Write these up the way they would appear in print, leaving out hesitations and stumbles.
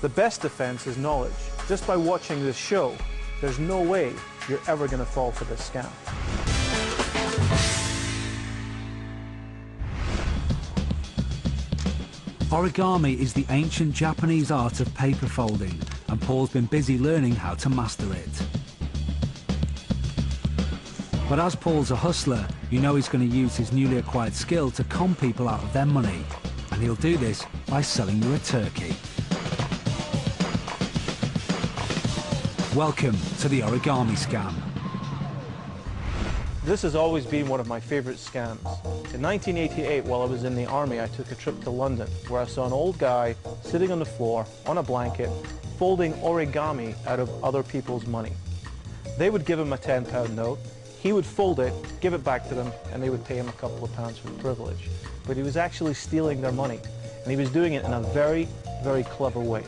The best defense is knowledge. Just by watching this show, there's no way you're ever going to fall for this scam. Origami is the ancient Japanese art of paper folding, and Paul's been busy learning how to master it. But as Paul's a hustler, you know he's going to use his newly acquired skill to con people out of their money. And he'll do this by selling you a turkey. Welcome to the Origami Scam. This has always been one of my favorite scams. In 1988, while I was in the army, I took a trip to London, where I saw an old guy sitting on the floor on a blanket, folding origami out of other people's money. They would give him a £10 note, he would fold it, give it back to them, and they would pay him a couple of pounds for the privilege. But he was actually stealing their money, and he was doing it in a very, very clever way.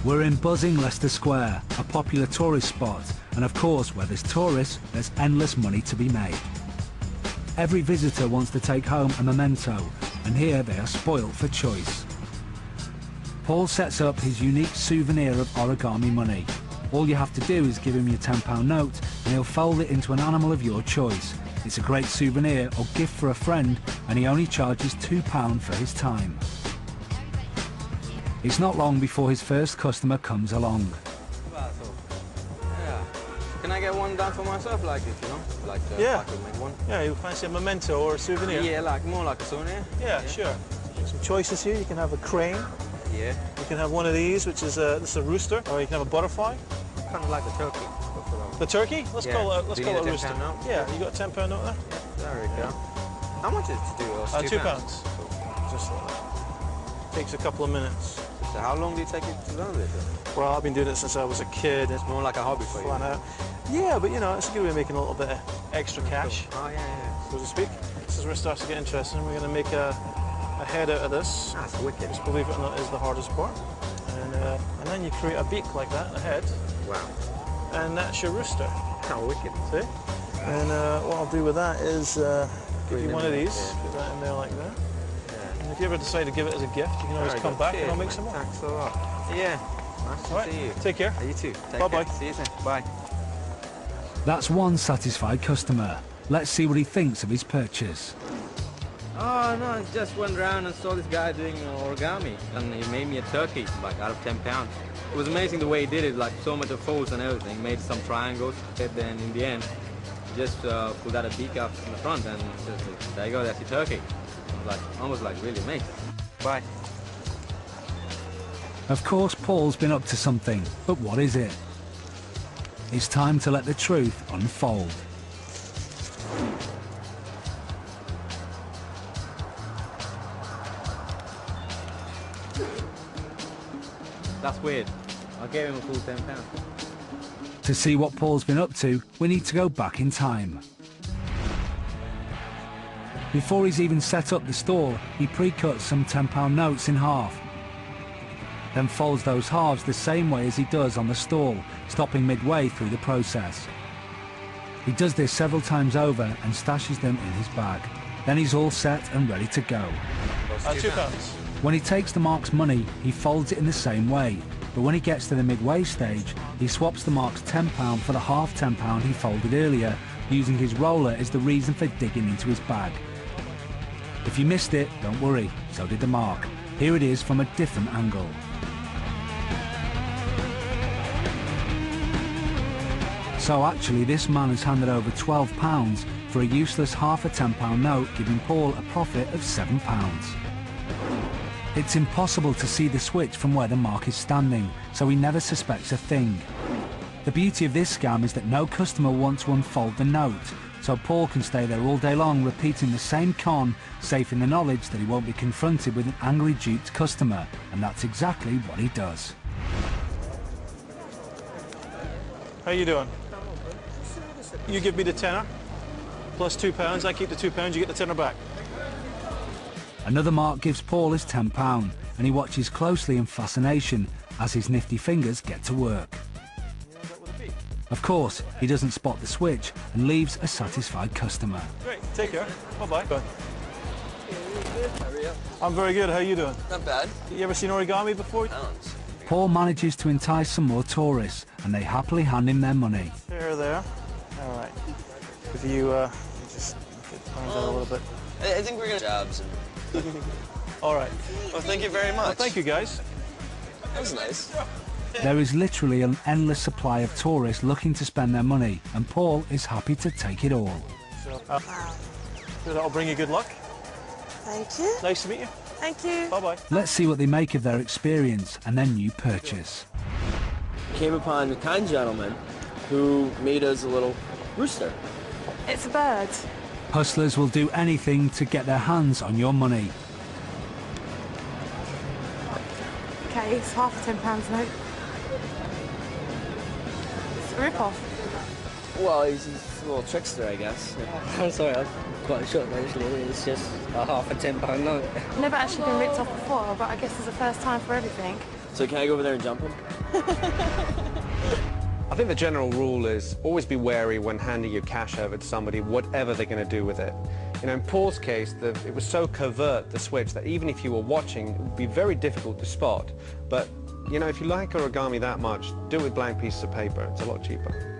We're in buzzing Leicester Square, a popular tourist spot, and of course, where there's tourists, there's endless money to be made. Every visitor wants to take home a memento, and here they are spoilt for choice. Paul sets up his unique souvenir of origami money. All you have to do is give him your £10 note, and he'll fold it into an animal of your choice. It's a great souvenir or gift for a friend, and he only charges £2 for his time. It's not long before his first customer comes along. Yeah. Can I get one done for myself like this, you know? Like yeah. I could make one. Yeah, you fancy a memento or a souvenir? Yeah, like more like a souvenir. Yeah, sure. Some choices here. You can have a crane. Yeah. You can have one of these, which is this is a rooster, or you can have a butterfly. Kind of like the turkey. The turkey? Let's call it a rooster. Note? Yeah, you got a £10 note there? Yeah, there we go. How much is it to do? £2. Just like that. Takes a couple of minutes. So how long do you take it to learn this? Well, I've been doing it since I was a kid. It's more like a hobby for you. Out. Yeah, but you know, it's a good way of making a little bit of extra cash. Oh, yeah. So to speak. This is where it starts to get interesting. We're going to make a head out of this. That's wicked. Which, believe it or not, is the hardest part. And then you create a beak like that, a head. Wow. And that's your rooster. How wicked. See? And what I'll do with that is give you one of these, put that in there like that. Yeah. And if you ever decide to give it as a gift, you can always come back and I'll make some more. Thanks a lot. Yeah. Nice to see you. Take care. You too. Bye-bye. See you soon. Bye. That's one satisfied customer. Let's see what he thinks of his purchase. Oh, no, I just went around and saw this guy doing origami, and he made me a turkey, like, out of £10. It was amazing the way he did it, like, so much of folds and everything. He made some triangles, and then in the end, he just pulled out a beak up in the front, and just, there you go, that's your turkey. I was like, almost like really amazing. Bye. Of course, Paul's been up to something, but what is it? It's time to let the truth unfold. That's weird. I gave him a full £10. To see what Paul's been up to, we need to go back in time. Before he's even set up the stall, he pre-cuts some £10 notes in half. Then folds those halves the same way as he does on the stall, stopping midway through the process. He does this several times over and stashes them in his bag. Then he's all set and ready to go. £2. When he takes the mark's money, he folds it in the same way, but when he gets to the midway stage, he swaps the mark's £10 for the half £10 he folded earlier, using his roller as the reason for digging into his bag. If you missed it, don't worry, so did the mark. Here it is from a different angle. So actually, this man has handed over £12 for a useless half a £10 note, giving Paul a profit of £7. It's impossible to see the switch from where the mark is standing, so he never suspects a thing. The beauty of this scam is that no customer wants to unfold the note, so Paul can stay there all day long repeating the same con, safe in the knowledge that he won't be confronted with an angry duped customer, and that's exactly what he does. How you doing? You give me the tenner, plus £2, I keep the £2, you get the tenner back. Another mark gives Paul his £10, and he watches closely in fascination as his nifty fingers get to work. Of course, he doesn't spot the switch and leaves a satisfied customer. Great, take care. Bye-bye. How are you? I'm very good. How are you doing? Not bad. You ever seen origami before? Pounds. Paul manages to entice some more tourists, and they happily hand him their money. Here, there. All right. If you just get the pounds out a little bit. I think we're gonna jobs. And... All right. Well, thank you very much. Well, thank you, guys. That was nice. There is literally an endless supply of tourists looking to spend their money, and Paul is happy to take it all. So, that'll bring you good luck. Thank you. Nice to meet you. Thank you. Bye-bye. Let's see what they make of their experience and their new purchase. Came upon a kind gentleman who made us a little rooster. It's a bird. Hustlers will do anything to get their hands on your money. Okay, it's half a £10 note. It's a rip-off. Well, he's a little trickster, I guess. I'm sorry, I'm quite shocked actually. It's just a half a £10 note. I've never actually been ripped off before, but I guess it's the first time for everything. So can I go over there and jump him? I think the general rule is always be wary when handing your cash over to somebody, whatever they're going to do with it. You know, in Paul's case, it was so covert, the switch, that even if you were watching, it would be very difficult to spot. But, you know, if you like origami that much, do it with blank pieces of paper. It's a lot cheaper.